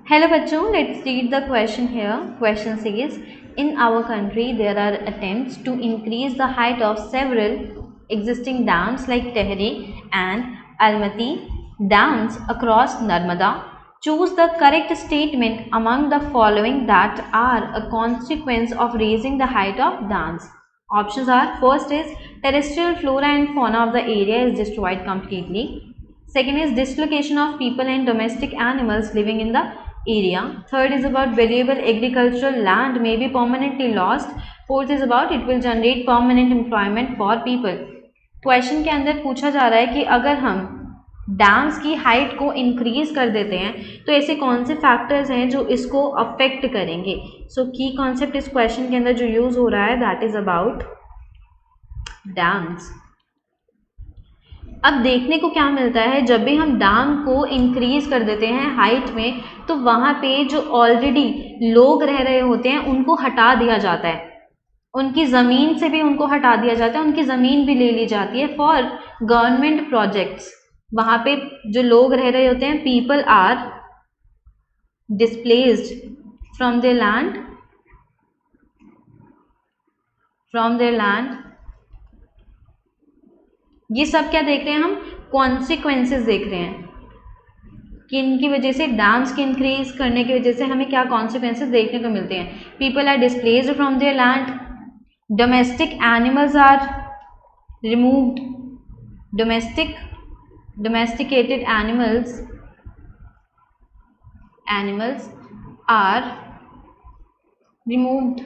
Hello बच्चों, let's read the question here. Question says, in our country there are attempts to increase the height of several existing dams like Tehri and Almaty dams across Narmada. Choose the correct statement among the following that are a consequence of raising the height of dams. Options are: first is terrestrial flora and fauna of the area is destroyed completely. Second is dislocation of people and domestic animals living in the area. Third is about valuable agricultural land may be permanently lost. Fourth is about it will generate permanent employment for people. Question के अंदर पूछा जा रहा है कि अगर हम dams की हाइट को इंक्रीज कर देते हैं तो ऐसे कौन से फैक्टर्स हैं जो इसको अफेक्ट करेंगे. सो की कॉन्सेप्ट इस क्वेश्चन के अंदर जो यूज हो रहा है दैट इज अबाउट डैम्स. अब देखने को क्या मिलता है, जब भी हम डैम को इंक्रीज कर देते हैं हाइट में तो वहाँ पे जो ऑलरेडी लोग रह रहे होते हैं उनको हटा दिया जाता है, उनकी ज़मीन से भी उनको हटा दिया जाता है, उनकी ज़मीन भी ले ली जाती है फॉर गवर्नमेंट प्रोजेक्ट्स. वहाँ पे जो लोग रह रहे होते हैं, people are displaced from their land. ये सब क्या देख रहे हैं हम, कॉन्सिक्वेंसेस देख रहे हैं कि इनकी वजह से डैम्स के इंक्रीज करने की वजह से हमें क्या कॉन्सिक्वेंसेस देखने को मिलते हैं. People are displaced from their land, domestic animals are removed, domesticated animals are removed,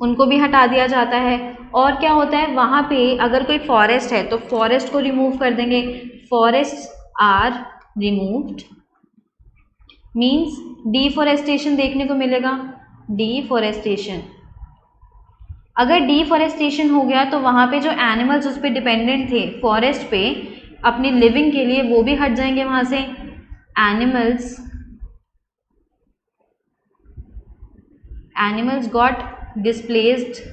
उनको भी हटा दिया जाता है. और क्या होता है, वहाँ पे अगर कोई फॉरेस्ट है तो फॉरेस्ट को रिमूव कर देंगे, forest are removed. Means deforestation देखने को मिलेगा. डिफॉरेस्टेशन, अगर डिफॉरेस्टेशन हो गया तो वहाँ पे जो एनिमल्स उस पर डिपेंडेंट थे फॉरेस्ट पे अपनी लिविंग के लिए वो भी हट जाएंगे वहाँ से. Animals got displaced.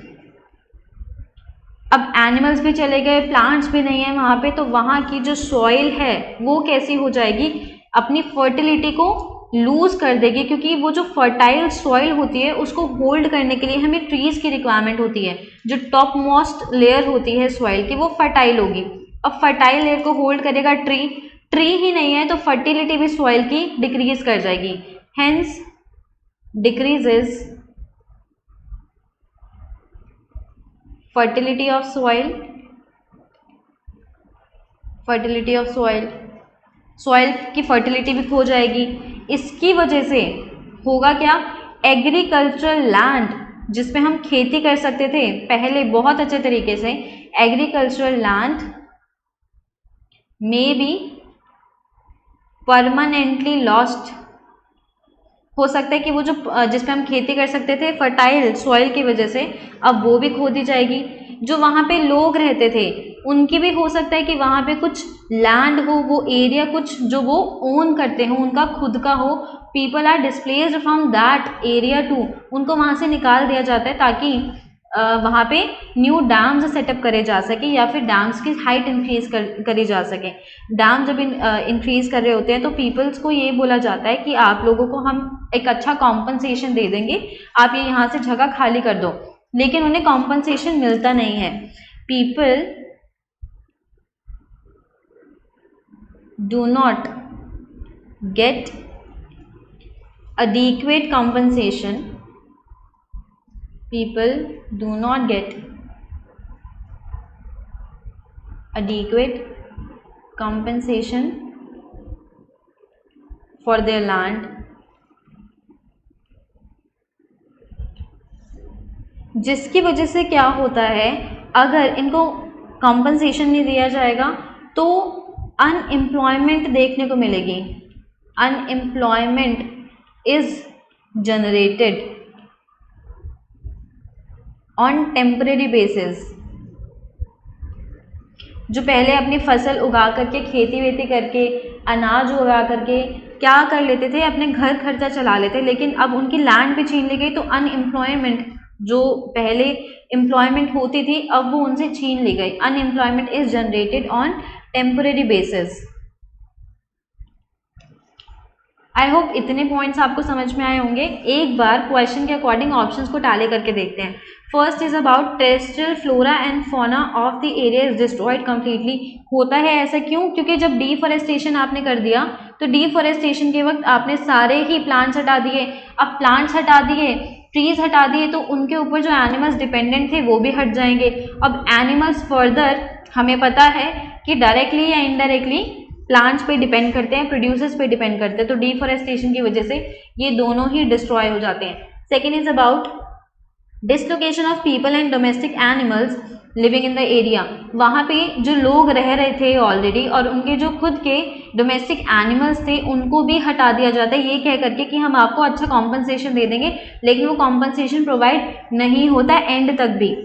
अब एनिमल्स भी चले गए, प्लांट्स भी नहीं है वहाँ पे, तो वहाँ की जो सॉइल है वो कैसी हो जाएगी, अपनी फर्टिलिटी को लूज कर देगी, क्योंकि वो जो फर्टाइल सॉइल होती है उसको होल्ड करने के लिए हमें ट्रीज की रिक्वायरमेंट होती है. जो टॉप मोस्ट लेयर होती है सॉइल की वो फर्टाइल होगी. अब फर्टाइल लेयर को होल्ड करेगा ट्री ही नहीं है तो फर्टिलिटी भी सॉइल की डिक्रीज कर जाएगी. Hence decreases fertility of soil, soil की फर्टिलिटी भी खो जाएगी. इसकी वजह से होगा क्या, एग्रीकल्चरल लैंड जिसपे हम खेती कर सकते थे पहले बहुत अच्छे तरीके से, agricultural land may be permanently lost. हो सकता है कि वो जो जिस पे हम खेती कर सकते थे फर्टाइल सॉइल की वजह से अब वो भी खो दी जाएगी. जो वहाँ पे लोग रहते थे उनकी भी हो सकता है कि वहाँ पे कुछ लैंड हो, वो एरिया कुछ जो वो ओन करते हो उनका खुद का हो. People are displaced from that area to, उनको वहाँ से निकाल दिया जाता है ताकि वहाँ पे न्यू डैम्स सेटअप करे जा सके या फिर डैम्स की हाइट इंक्रीज करी जा सके. डैम जब इंक्रीज कर रहे होते हैं तो पीपल्स को ये बोला जाता है कि आप लोगों को हम एक अच्छा कॉम्पनसेशन दे देंगे, आप ये यहाँ से जगह खाली कर दो, लेकिन उन्हें कॉम्पनसेशन मिलता नहीं है. People do not gate adequate compensation. People do not get adequate compensation for their land, जिसकी वजह से क्या होता है, अगर इनको compensation नहीं दिया जाएगा तो अनएम्प्लॉयमेंट देखने को मिलेगी. Unemployment is generated on temporary basis. जो पहले अपनी फसल उगा करके खेती वेती करके अनाज उगा करके क्या कर लेते थे, अपने घर खर्चा चला लेते, लेकिन अब उनकी लैंड भी छीन ली गई तो अनएम्प्लॉयमेंट, जो पहले एम्प्लॉयमेंट होती थी अब वो उनसे छीन ली गई. Unemployment is generated on temporary basis. I hope इतने पॉइंट्स आपको समझ में आए होंगे। एक बार क्वेश्चन के अकॉर्डिंग ऑप्शंस को टाले करके देखते हैं। First is about terrestrial flora and fauna of the area is destroyed completely. होता है ऐसा क्यों? क्योंकि जब डिफॉरेस्टेशन आपने कर दिया तो डिफॉरेस्टेशन के वक्त आपने सारे ही प्लांट्स हटा दिए। अब प्लांट्स हटा दिए, ट्रीज हटा दिए, तो उनके ऊपर जो एनिमल्स डिपेंडेंट थे वो भी हट जाएंगे। अब एनिमल्स फर्दर हमें पता है कि डायरेक्टली या इनडायरेक्टली प्लांट्स पे डिपेंड करते हैं, प्रोड्यूसर्स पे डिपेंड करते हैं, तो डिफॉरेस्टेशन की वजह से ये दोनों ही डिस्ट्रॉय हो जाते हैं। Second is about dislocation of people and domestic animals living in the area. वहाँ पे जो लोग रह रहे थे ऑलरेडी और उनके जो खुद के डोमेस्टिक एनिमल्स थे उनको भी हटा दिया जाता है, ये कह करके कि हम आपको अच्छा कॉम्पनसेशन दे देंगे, लेकिन वो कॉम्पनसेशन प्रोवाइड नहीं होता एंड तक भी।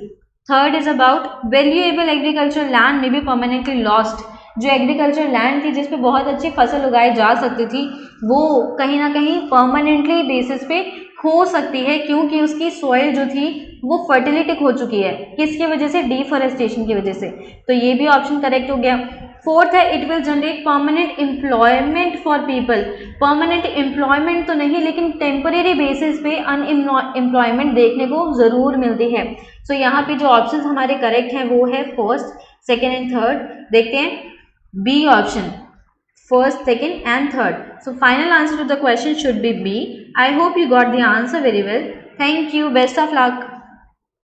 Third is about valuable agriculture land may be permanently lost. जो एग्रीकल्चर लैंड थी जिसपे बहुत अच्छी फसल उगाई जा सकती थी वो कहीं ना कहीं परमानेंटली बेसिस पे हो सकती है, क्योंकि उसकी सॉइल जो थी वो फर्टिलिटी खो चुकी है। किसकी वजह से? डिफॉरेस्टेशन की वजह से। तो ये भी ऑप्शन करेक्ट हो गया। फोर्थ है it will generate permanent employment for people. Permanent employment तो नहीं, लेकिन टेम्परेरी बेसिस पे अनएम्प्लॉयमेंट देखने को जरूर मिलती है। सो यहाँ पे जो ऑप्शन हमारे करेक्ट हैं वो है फर्स्ट, सेकेंड एंड थर्ड। देखते हैं B option, first, second and third. So final answer to the question should be B. I hope you got the answer very well. Thank you. Best of luck.